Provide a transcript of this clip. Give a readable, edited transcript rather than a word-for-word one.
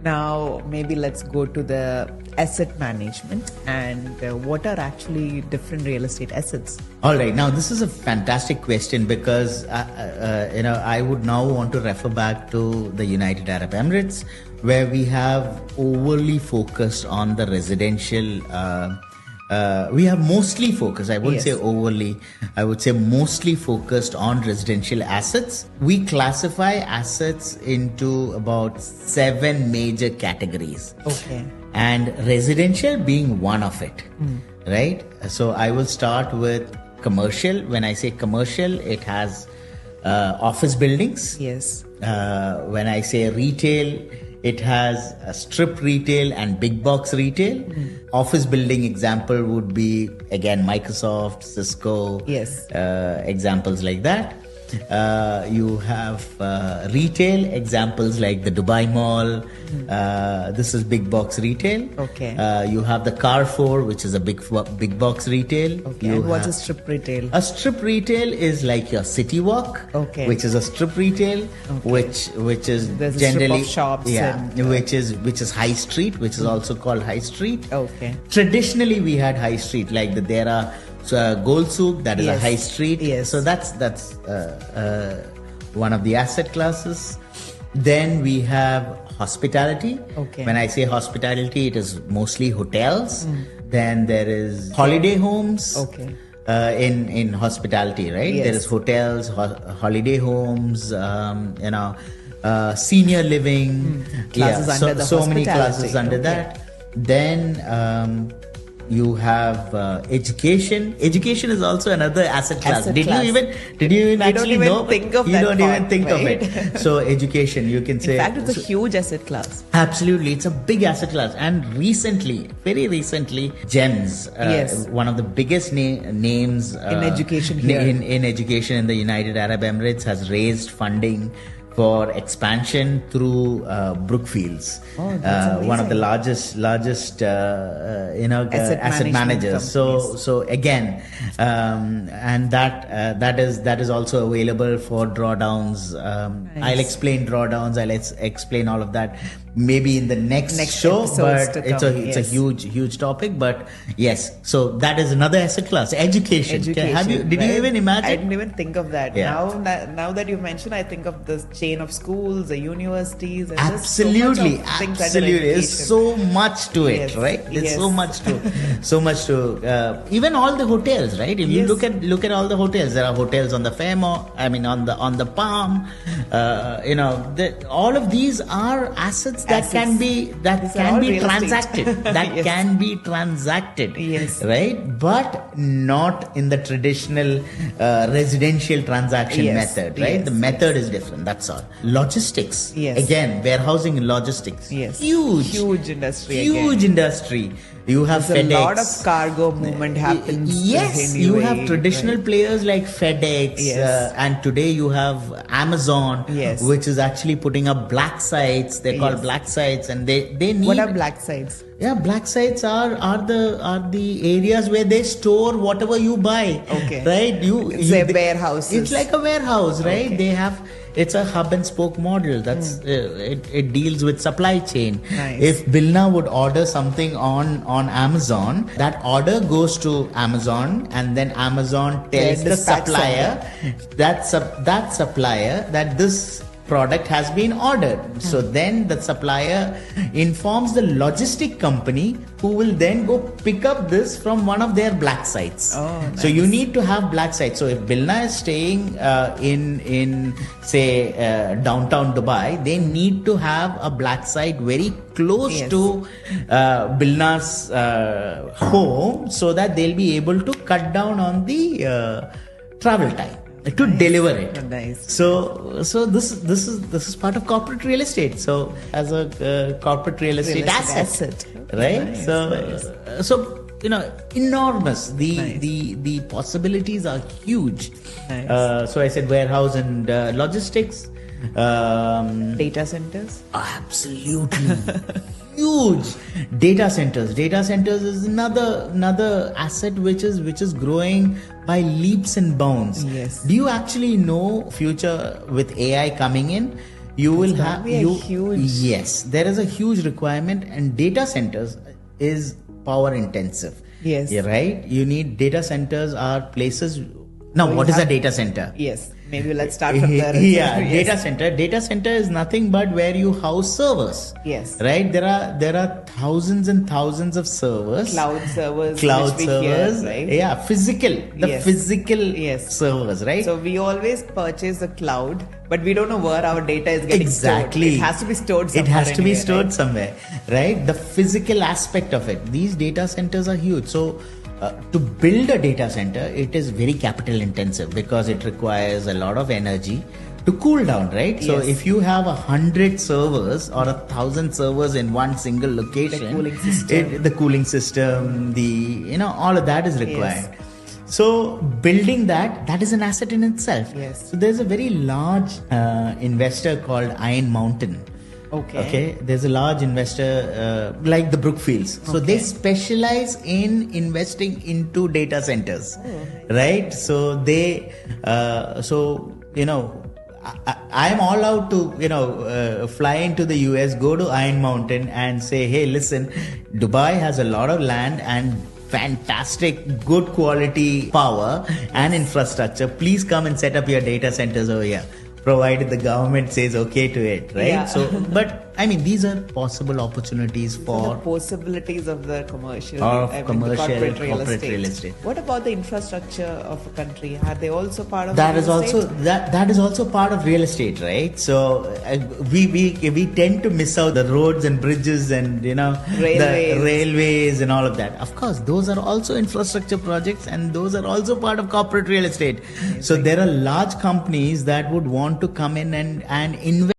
Now, maybe let's go to the asset management and what are actually different real estate assets? All right. Now, this is a fantastic question because, I would now want to refer back to the United Arab Emirates, where we have overly focused on the residential. We have mostly focused, I wouldn't say overly, I would say mostly focused on residential assets. We classify assets into about 7 major categories. Okay. And residential being one of it, right? So I will start with commercial. When I say commercial, it has office buildings. Yes. When I say retail, it has a strip retail and big box retail. Office building example would be, again, Microsoft, Cisco, examples like that. You have retail examples like the Dubai Mall. This is big box retail. Okay. You have the Carrefour, which is a big box retail. Okay. And what's a strip retail? A strip retail is like your City Walk, which is a strip retail, which is There's generally a strip of shops, which is high street, which is also called high street. Okay. Traditionally, we had high street like there are. So Gold Souk, that is a high street. Yes. So that's one of the asset classes. Then we have hospitality. Okay. When I say hospitality, it is mostly hotels. Then there is holiday homes. Okay. In hospitality, right? Yes. There is hotels, holiday homes, senior living. Classes under the so many hospitality. classes under that. Then you have education. Education is also another asset class. Did you even actually know? Think of you that don't part, even think right? of it. So education, you can say. In fact, it's a huge asset class. Absolutely, it's a big asset class. And recently, very recently, GEMS, one of the biggest names in education here. In education in the United Arab Emirates, has raised funding for expansion through Brookfields, one of the largest asset managers. So again, and that is also available for drawdowns. Nice. I'll explain drawdowns. I'll explain all of that maybe in the next show. But it's a huge topic. But yes, so that is another asset class. Education. Did you even imagine? I didn't even think of that. Yeah. Now that you mentioned, I think of the chain of schools, the universities, and absolutely. There's so much to it, right? There's so much to even all the hotels, right? If you look at all the hotels, there are hotels on the Fairmont. I mean, on the Palm. All of these are assets that can be transacted. That can be transacted. Yes. Right, but not in the traditional residential transaction method. Right, the method is different. That's all. Logistics. Yes. Again, warehousing and logistics. Yes. Huge industry. Industry. You have FedEx. A lot of cargo movement happens. Yes, you have traditional players like FedEx, and today you have Amazon, which is actually putting up black sites. They're called black sites, and they need. What are black sites? Yeah, black sites are the areas where they store whatever you buy. Okay. Right. It's a warehouse. It's like a warehouse, right? Okay. They have. It's a hub and spoke model. That's it deals with supply chain. Nice. If Bilna would order something on Amazon, that order goes to Amazon, and then Amazon tells the supplier that supplier that this product has been ordered. So then the supplier informs the logistic company, who will then go pick up this from one of their black sites. Nice. So you need to have black sites. So if Bilna is staying in say downtown Dubai, they need to have a black site very close to Bilna's home, so that they'll be able to cut down on the travel time to deliver it. Nice. So this is part of corporate real estate. So as a corporate real estate asset, right? Nice, so enormous. The possibilities are huge. Nice. So I said warehouse and logistics. Data centers. Absolutely. Huge data centers. Data centers is another asset which is growing by leaps and bounds. Yes. Do you actually know future with AI coming in? you will gonna have be a huge- yes, there is a huge requirement, and data centers is power intensive. Yes. Yeah, right. You need data centers are places. Now, So what you is a have- data center? Yes, maybe let's start from there. Yeah, Yes. data center. Data center is nothing but where you house servers. Yes. Right. There are thousands and thousands of servers. Cloud servers, Cloud which we hear, servers. right? Yeah, physical. The Yes. physical Yes. servers. Right. So we always purchase the cloud, but we don't know where our data is getting Exactly. stored. It has to be stored somewhere. It has to be anyway, stored right? somewhere, right? The physical aspect of it. These data centers are huge. So, to build a data center, it is very capital intensive because it requires a lot of energy to cool down, right? So, Yes. if you have 100 servers or 1,000 servers in one single location, cooling system. the cooling system, all of that is required. Yes. So building that is an asset in itself. Yes. So there's a very large investor called Iron Mountain. Okay. There's a large investor like the Brookfields. So they specialize in investing into data centers, right? So they, I'm all out to, fly into the US, go to Iron Mountain and say, hey, listen, Dubai has a lot of land and fantastic, good quality power and infrastructure. Please come and set up your data centers over here, provided the government says okay to it, right? Yeah. So, but I mean, these are possible opportunities for the possibilities of the commercial, the corporate real real estate. estate. What about the infrastructure of a country? Are they also part of that real is also estate? that is also part of real estate, right? So we tend to miss out the roads and bridges and the railways and all of that. Of course, those are also infrastructure projects, and those are also part of corporate real estate. So there are large companies that would want to come in and invest